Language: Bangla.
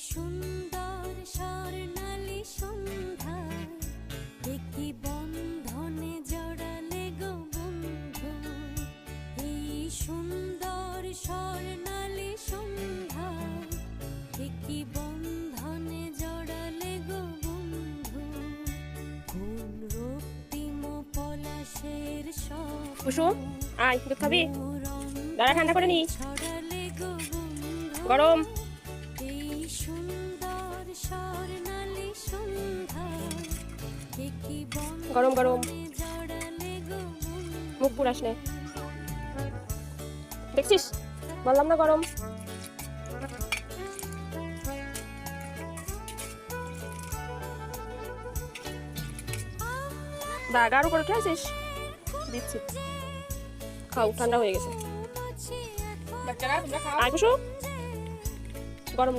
সুন্দর স্বর্ণালী সন্ধ্যায় কি বন্ধনে জড়ালে গো বন্ধু, এই সুন্দর স্বর্ণালী সন্ধ্যায় কি বন্ধনে জড়ালে গো বন্ধু, কোন রক্তিম পলাশের কুসুম আয় দুধ খাবি? দাঁড়া ঠান্ডা করে নি, গরম। এই সুন্দর স্বর্ণালী সন্ধ্যায় কি গরম গরম, জড়ালে গো মুখ পুরাস নে, দেখছিস বললাম না গরম। দাগ আরো করে খেয়েছিস? দিচ্ছি, খাও ঠান্ডা হয়ে গেছে। আয় কুসুম।